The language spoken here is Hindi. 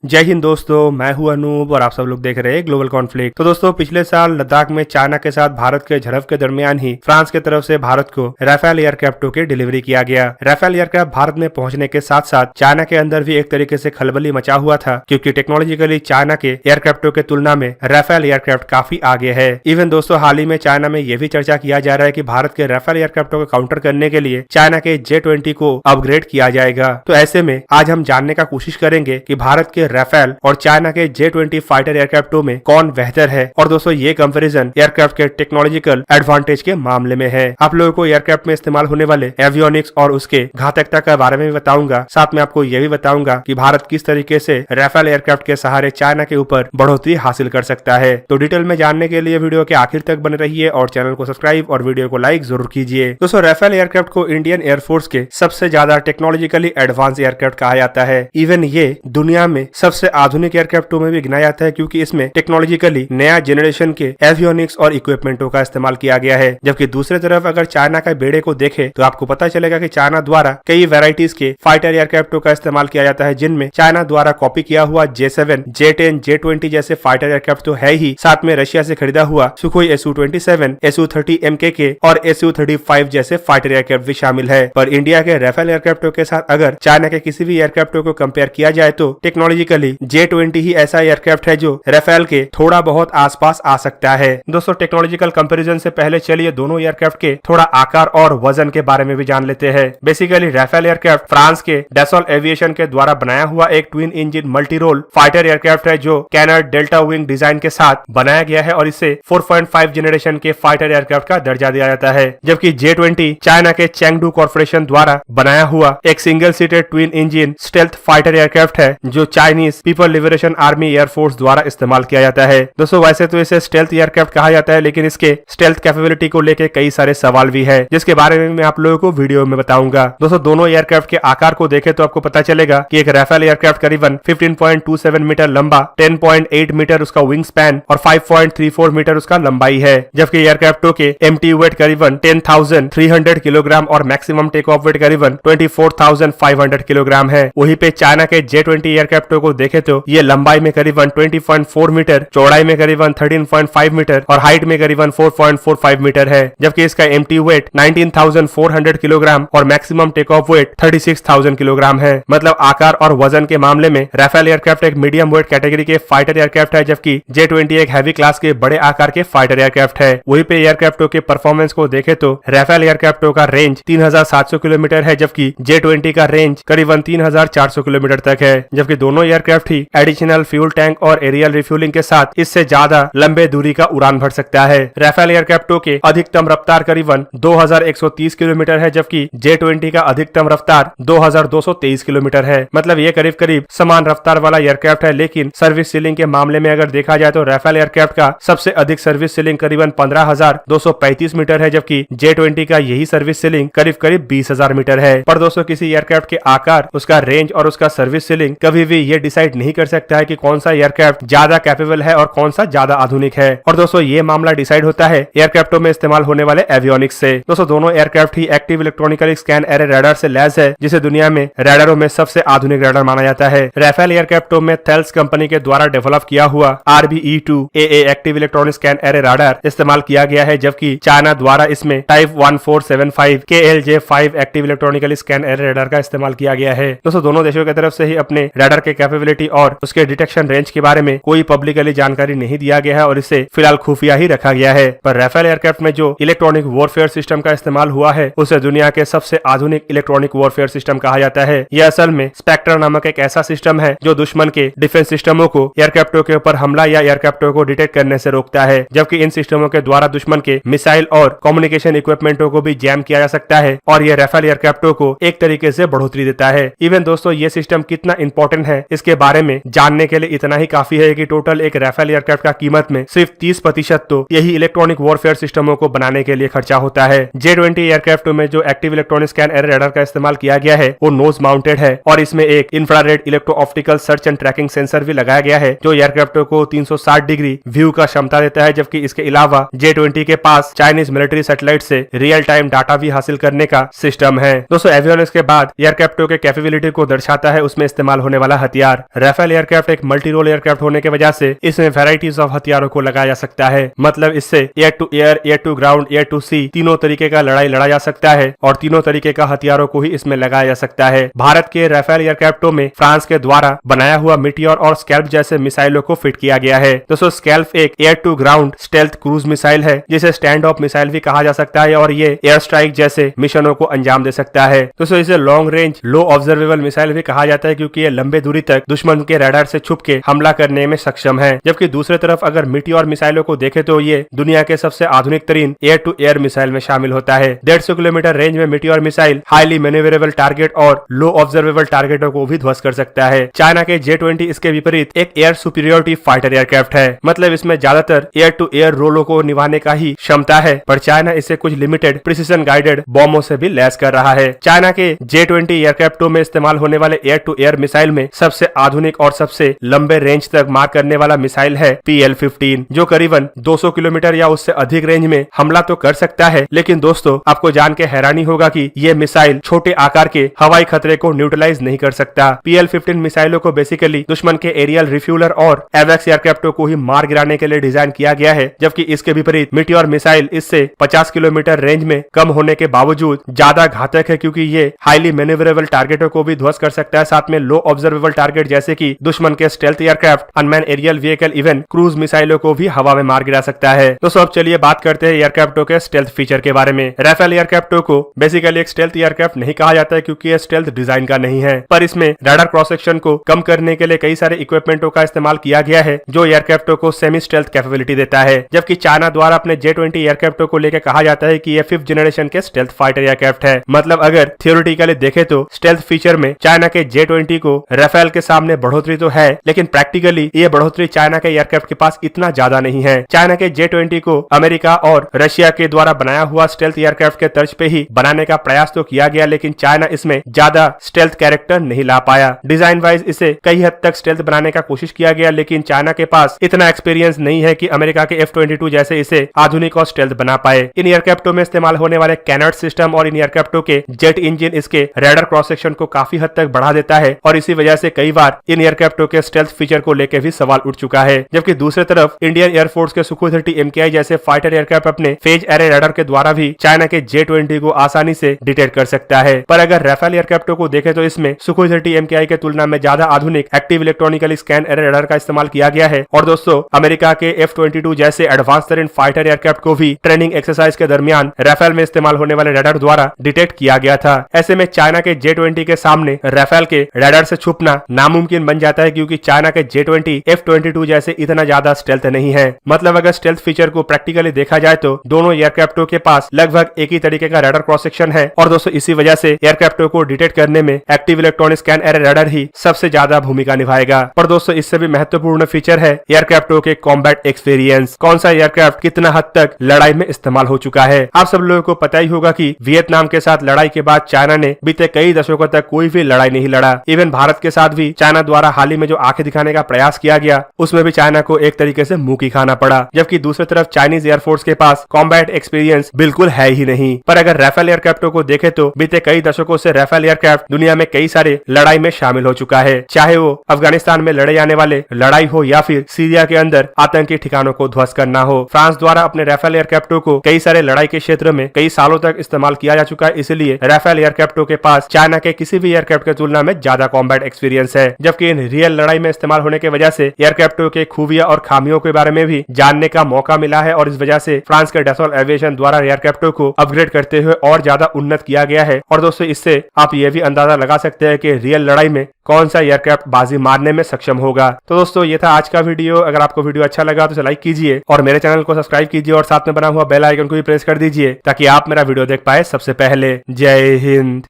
जय हिंद दोस्तों, मैं हूं अनूप और आप सब लोग देख रहे हैं ग्लोबल कॉन्फ्लिक्ट। तो दोस्तों, पिछले साल लद्दाख में चाइना के साथ भारत के झड़प के दरमियान ही फ्रांस की तरफ से भारत को राफेल एयरक्राफ्टों की डिलीवरी किया गया। राफेल एयरक्राफ्ट भारत में पहुंचने के साथ साथ चाइना के अंदर भी एक तरीके से खलबली मचा हुआ था, क्योंकि टेक्नोलॉजिकली चाइना के एयरक्राफ्टों के तुलना में राफेल एयरक्राफ्ट काफी आगे है। इवन दोस्तों, हाल ही में चाइना में यह भी चर्चा किया जा रहा है कि भारत के राफेल एयरक्राफ्टों को काउंटर करने के लिए चाइना के J-20 को अपग्रेड किया जाएगा। तो ऐसे में आज हम जानने का कोशिश करेंगे कि भारत के राफेल और चाइना के J-20 फाइटर एयरक्राफ्टों में कौन बेहतर है। और दोस्तों, ये कंपैरिजन एयरक्राफ्ट के टेक्नोलॉजिकल एडवांटेज के मामले में है। आप लोगों को एयरक्राफ्ट में इस्तेमाल होने वाले एवियोनिक्स और उसके घातकता के बारे में भी बताऊंगा। साथ में आपको यह भी बताऊंगा कि भारत किस तरीके से राफेल एयरक्राफ्ट के सहारे चाइना के ऊपर बढ़ोतरी हासिल कर सकता है। तो डिटेल में जानने के लिए वीडियो के आखिर तक बने रहिए और चैनल को सब्सक्राइब और वीडियो को लाइक जरूर कीजिए। दोस्तों, राफेल एयरक्राफ्ट को इंडियन एयरफोर्स के सबसे ज्यादा टेक्नोलॉजिकली एडवांस एयरक्राफ्ट कहा जाता है। इवन ये दुनिया में सबसे आधुनिक एयरक्राफ्टों में भी गिना जाता है, क्योंकि इसमें टेक्नोलॉजिकली नया जनरेशन के एवियोनिक्स और इक्विपमेंटों का इस्तेमाल किया गया है। जबकि दूसरी तरफ अगर चाइना के बेड़े को देखें तो आपको पता चलेगा कि चाइना द्वारा कई वैरायटीज के फाइटर एयरक्राफ्टों का इस्तेमाल किया जाता है, जिनमें चाइना द्वारा कॉपी किया हुआ J-7, J-10, J-20 जैसे फाइटर एयरक्राफ्ट तो है ही, साथ में रशिया से खरीदा हुआ सुखोई Su-27, Su-30 MKK और Su-35 जैसे फाइटर एयरक्राफ्ट भी शामिल है। पर इंडिया के राफेल एयरक्राफ्टों के साथ अगर चाइना के किसी भी एयरक्राफ्टों को कंपेयर किया जाए तो टेक्नोलॉजिकली J-20 ही ऐसा एयरक्राफ्ट है जो राफेल के थोड़ा बहुत आसपास आ सकता है। दोस्तों, टेक्नोलॉजिकल कंपैरिजन से पहले चलिए दोनों एयरक्राफ्ट के थोड़ा आकार और वजन के बारे में भी जान लेते हैं। बेसिकली राफेल एयरक्राफ्ट फ्रांस के डैसॉल्ट एविएशन के द्वारा बनाया हुआ एक twin engine multi role fighter aircraft है, जो कैनर्ड डेल्टा विंग डिजाइन के साथ बनाया गया है और इसे 4.5 जनरेशन के फाइटर एयरक्राफ्ट का दर्जा दिया जाता है। जबकि J-20 चाइना के चेंगडू कॉर्पोरेशन द्वारा बनाया हुआ एक single seated twin engine stealth fighter aircraft है, जो Chinese people liberation army air force द्वारा इस्तेमाल किया जाता है। दोस्तों, वैसे तो इसे स्टेल्थ एयरक्राफ्ट कहा जाता है, लेकिन इसके स्टेल्थ कैपेबिलिटी को लेकर कई सारे सवाल भी है, जिसके बारे में मैं आप लोगों को वीडियो में बताऊंगा। दोस्तों, दोनों एयरक्राफ्ट के आकार को देखें तो आपको पता चलेगा कि एक राफेल एयरक्राफ्ट करीबन 15.27 मीटर लंबा, 10.8 मीटर उसका विंग स्पैन और 5.34 मीटर उसका लंबाई है। जबकि एयरक्राफ्टों के MTU वेट करीबन 10,300 किलोग्राम और मैक्सिमम टेक ऑफ वेट करीबन 24,500 किलोग्राम है। वहीं पे चाइना के J-20 एयरक्राफ्टों को देखें तो ये लंबाई में करीबन 20.4 मीटर, चौड़ाई में करीबन 13.5 मीटर और हाइट में करीबन 4.45 मीटर है। जबकि इसका MTU वेट 19,400 किलोग्राम और maximum take off weight 36,000 kilogram है। मतलब आकार और वजन के मामले में राफेल एयरक्राफ्ट एक मीडियम वेट कैटेगरी के फाइटर एयरक्राफ्ट है, जबकि J-20 एक हैवी क्लास के बड़े आकार के फाइटर एयरक्राफ्ट है। वहीं पे एयरक्राफ्टों के परफॉर्मेंस को देखें तो राफेल एयरक्राफ्टों का रेंज 3,700 किलोमीटर है, जबकि J-20 का रेंज करीबन 3,400 किलोमीटर तक है। जबकि दोनों एयरक्राफ्ट ही एडिशनल फ्यूल टैंक और एरियल रिफ्यूलिंग के साथ इससे ज्यादा लंबे दूरी का उड़ान भर सकता है। राफेल एयरक्राफ्टों के अधिकतम रफ्तार करीबन 2,130 किलोमीटर है, जबकि J-20 का अधिकतम रफ्तार 2,223 किलोमीटर है। मतलब ये करीब करीब समान रफ्तार वाला एयरक्राफ्ट है। लेकिन सर्विस सीलिंग के मामले में अगर देखा जाए तो राफेल एयरक्राफ्ट का सबसे अधिक सर्विस सीलिंग करीबन 15,235 मीटर है, जबकि J-20 का यही सर्विस सीलिंग करीब करीब 20,000 मीटर है। पर दोस्तों, किसी एयरक्राफ्ट के आकार, उसका रेंज और उसका सर्विस सीलिंग कभी भी ये डिसाइड नहीं कर सकता है कि कौन सा एयरक्राफ्ट ज्यादा कैपेबल है और कौन सा ज्यादा आधुनिक है। और दोस्तों, ये मामला डिसाइड होता है एयरक्राफ्टों में इस्तेमाल होने वाले एवियोनिक्स से। दोस्तों, दोनों एयरक्राफ्ट ही active electronically scan array radar से लैस है, जिसे दुनिया में रडारों में सबसे आधुनिक रडार माना जाता है। राफेल एयरक्राफ्टों में थेल्स कंपनी के द्वारा डेवलप किया हुआ RBE-2AA active electronic scan array radar इस्तेमाल किया गया है, जबकि चाइना द्वारा इसमें type 1475 KLJ-5 active electronically scan array radar का इस्तेमाल किया गया है। दोस्तों, दोनों देशों की तरफ से ही अपने रडार के कैपेबिलिटी और उसके डिटेक्शन रेंज के बारे में कोई पब्लिकली जानकारी नहीं दिया गया है और इसे फिलहाल खुफिया ही रखा गया है। पर राफेल एयरक्राफ्ट में जो इलेक्ट्रॉनिक वॉरफेयर सिस्टम का इस्तेमाल हुआ है, उसे दुनिया के सबसे आधुनिक इलेक्ट्रॉनिक वॉरफेयर सिस्टम कहा जाता है। यह असल में स्पेक्टर नामक एक ऐसा सिस्टम है जो दुश्मन के डिफेंस सिस्टमों को एयरक्राफ्टों के ऊपर हमला या एयरक्राफ्टों को डिटेक्ट करने से रोकता है। जबकि इन सिस्टमों के द्वारा दुश्मन के मिसाइल और कम्युनिकेशन इक्विपमेंटों को भी जैम किया जा सकता है और यह राफेल एयरक्राफ्टों को एक तरीके से बढ़ोतरी देता है। इवन दोस्तों, ये सिस्टम कितना इंपॉर्टेंट है इसके बारे में जानने के लिए इतना ही काफी है कि टोटल एक राफेल एयरक्राफ्ट का कीमत में सिर्फ 30% तो यही इलेक्ट्रॉनिक वॉरफेयर सिस्टमों को बनाने के लिए खर्चा होता है। J-20 एयरक्राफ्टों में जो active electronic scan array radar का इस्तेमाल किया गया है वो नोज माउंटेड है और इसमें एक infrared electro optical search and tracking sensor भी लगाया गया है, जो एयरक्राफ्टों को 360 डिग्री व्यू का क्षमता देता है। जबकि इसके अलावा J-20 के पास चाइनीज मिलिट्री सैटेलाइट से रियल टाइम डाटा भी हासिल करने का सिस्टम है। दोस्तों, एवियोनिक्स के बाद एयरक्राफ्टों के कैपेबिलिटी को दर्शाता है उसमें इस्तेमाल होने वाला हथियार। बार राफेल एयरक्राफ्ट एक मल्टी रोल एयरक्राफ्ट होने की वजह से इसमें वेराइटीज ऑफ हथियारों को लगाया जा सकता है। मतलब इससे air to air, air to ground, air to sea तीनों तरीके का लड़ाई लड़ा जा सकता है और तीनों तरीके का हथियारों को ही इसमें लगाया जा सकता है। भारत के राफेल एयरक्राफ्टों में फ्रांस के द्वारा बनाया हुआ मीटियोर और स्कैल्प जैसे मिसाइलों को फिट किया गया है। दोस्तों स्कैल्प एक air to ground stealth cruise missile है जिसे स्टैंड ऑफ मिसाइल भी कहा जा सकता है और ये एयर स्ट्राइक जैसे मिशनों को अंजाम दे सकता है। दोस्तों इसे लॉन्ग रेंज लो ऑब्जर्वेबल मिसाइल भी कहा जाता है क्योंकि ये लंबे दूरी तक दुश्मन के रडार से छुप के हमला करने में सक्षम है। जबकि दूसरी तरफ अगर मीटियोर मिसाइलों को देखें तो ये दुनिया के सबसे आधुनिक तरीन एयर टू एयर मिसाइल में शामिल होता है। 150 किलोमीटर रेंज में मीटियोर मिसाइल हाईली मैनेवरेबल टारगेट और लो ऑब्जर्वेबल टारगेटों को भी ध्वस्त कर सकता है। चाइना के J-20 इसके विपरीत एक एयर सुपीरियोरिटी फाइटर एयरक्राफ्ट है। मतलब इसमें ज्यादातर एयर टू एयर रोलों को निभाने का ही क्षमता है, पर चाइना इसे कुछ लिमिटेड प्रिसिजन गाइडेड बॉम्बों से भी लैस कर रहा है। चाइना के J-20 एयरक्राफ्टों में इस्तेमाल होने वाले एयर टू एयर मिसाइल में सबसे आधुनिक और सबसे लंबे रेंज तक मार करने वाला मिसाइल है PL-15, जो करीबन 200 किलोमीटर या उससे अधिक रेंज में हमला तो कर सकता है। लेकिन दोस्तों आपको जान के हैरानी होगा कि ये मिसाइल छोटे आकार के हवाई खतरे को न्यूट्रलाइज नहीं कर सकता। PL-15 मिसाइलों को बेसिकली दुश्मन के एरियल रिफ्यूलर और एवेक्स एयरक्राफ्टों को ही मार गिराने के लिए डिजाइन किया गया है। जबकि इसके विपरीत मीटियोर मिसाइल इससे 50 किलोमीटर रेंज में कम होने के बावजूद ज्यादा घातक है क्योंकि ये हाईली मैनेवरेबल टारगेटों को भी ध्वस्त कर सकता है, साथ में लो ऑब्जर्वेबल टारगेट जैसे कि दुश्मन के stealth aircraft, unmanned aerial vehicle, even cruise मिसाइलों को भी हवा में मार गिरा सकता है। दोस्तों अब चलिए बात करते हैं एयरक्राफ्टों के स्टेल्थ फीचर के बारे में। राफेल एयरक्राफ्टों को बेसिकली एक स्टेल्थ एयरक्राफ्ट नहीं कहा जाता है क्योंकि यह स्टेल्थ डिजाइन का नहीं है, पर इसमें रडार क्रॉस सेक्शन को कम करने के लिए कई सारे इक्विपमेंटों का इस्तेमाल किया गया है जो एयरक्राफ्टों को सेमी स्टेल्थ कैपेबिलिटी देता है। जबकि चाइना द्वारा अपने J-20 एयरक्राफ्टों को लेकर कहा जाता है कि यह 5th जनरेशन के स्टेल्थ फाइटर एयरक्राफ्ट है। मतलब अगर थियोरेटिकली देखे तो स्टेल्थ फीचर में चाइना के J-20 को राफेल के सामने बढ़ोतरी तो है, लेकिन प्रैक्टिकली ये बढ़ोतरी चाइना के एयरक्राफ्ट के पास इतना ज्यादा नहीं है। चाइना के J-20 को अमेरिका और रशिया के द्वारा बनाया हुआ स्टेल्थ एयरक्राफ्ट के तर्ज पे ही बनाने का प्रयास तो किया गया, लेकिन चाइना इसमें ज्यादा स्टेल्थ कैरेक्टर नहीं ला पाया। डिजाइन वाइज इसे कई हद तक स्टेल्थ बनाने का कोशिश किया गया, लेकिन चाइना के पास इतना एक्सपीरियंस नहीं है कि अमेरिका के F-22 जैसे इसे आधुनिक और स्टेल्थ बना पाए। इन एयरक्राफ्टों में इस्तेमाल होने वाले कैनट सिस्टम और इन एयरक्राफ्टों के जेट इंजन इसके रडार क्रॉस सेक्शन को काफी हद तक बढ़ा देता है और इसी वजह से कई बार इन एयरक्राफ्टों के स्टेल्थ फीचर को लेकर भी सवाल उठ चुका है। जबकि दूसरी तरफ इंडियन एयरफोर्स के सुखोई 30 MKI जैसे फाइटर एयरक्राफ्ट अपने फेज एरे रडार के द्वारा भी चाइना के J-20 को आसानी से डिटेक्ट कर सकता है। पर अगर राफेल एयरक्राफ्टों को देखें तो इसमें सुखोई 30 MKI के तुलना में ज्यादा आधुनिक active electronically scan array radar का इस्तेमाल किया गया है। और दोस्तों अमेरिका के F-22 जैसे एडवांस तरीन फाइटर एयरक्राफ्ट को भी ट्रेनिंग एक्सरसाइज के दरमियान राफेल में इस्तेमाल होने वाले रडार द्वारा डिटेक्ट किया गया था। ऐसे में चाइना के J-20 के सामने राफेल के रडार से छुपना नामुमकिन बन जाता है क्योंकि चाइना के J-20 F-22 जैसे इतना ज्यादा स्टेल्थ नहीं है। मतलब अगर स्टेल्थ फीचर को प्रैक्टिकली देखा जाए तो दोनों एयरक्राफ्टों के पास लगभग एक ही तरीके का रडार क्रॉस सेक्शन है और दोस्तों इसी वजह से एयरक्राफ्टों को डिटेक्ट करने में active electronic scan array radar ही सबसे ज्यादा भूमिका निभाएगा। पर दोस्तों इससे भी महत्वपूर्ण फीचर है एयरक्राफ्टों के कॉम्बैट एक्सपीरियंस। कौन सा एयरक्राफ्ट कितना हद तक लड़ाई में इस्तेमाल हो चुका है। आप सब लोगों को पता ही होगा कि वियतनाम के साथ लड़ाई के बाद चाइना ने बीते कई दशकों तक कोई भी लड़ाई नहीं लड़ा। इवन भारत के साथ भी चाइना द्वारा हाल ही में जो आंखें दिखाने का प्रयास किया गया उसमें भी चाइना को एक तरीके से मुंह की खाना पड़ा। जबकि दूसरी तरफ चाइनीज एयरफोर्स के पास कॉम्बैट एक्सपीरियंस बिल्कुल है ही नहीं। पर अगर राफेल एयरक्राफ्टों को देखे तो बीते कई दशकों से राफेल एयरक्राफ्ट दुनिया में कई सारे लड़ाई में शामिल हो चुका है, चाहे वो अफगानिस्तान में लड़े जाने वाले लड़ाई हो या फिर सीरिया के अंदर आतंकी ठिकानों को ध्वस्त करना हो। फ्रांस द्वारा अपने राफेल एयरक्राफ्टों को कई सारे लड़ाई के क्षेत्र में कई सालों तक इस्तेमाल किया जा चुका है, इसलिए राफेल एयरक्राफ्टों के पास चाइना के किसी भी एयरक्राफ्ट की तुलना में ज्यादा कॉम्बैट एक्सपीरियंस है। जबकि इन रियल लड़ाई में इस्तेमाल होने की वजह से एयरक्राफ्टों के खूबियां और खामियों के बारे में भी जानने का मौका मिला है और इस वजह से फ्रांस के डसॉल्ट एविएशन द्वारा एयरक्राफ्टों को अपग्रेड करते हुए और ज्यादा उन्नत किया गया है। और दोस्तों इससे आप ये भी अंदाजा लगा सकते हैं कि रियल लड़ाई में कौन सा एयरक्राफ्ट बाजी मारने में सक्षम होगा। तो दोस्तों ये था आज का वीडियो। अगर आपको वीडियो अच्छा लगा तो इसे लाइक कीजिए और मेरे चैनल को सब्सक्राइब कीजिए और साथ में बना हुआ बेल आइकन को भी प्रेस कर दीजिए ताकि आप मेरा वीडियो देख पाए सबसे पहले। जय हिंद।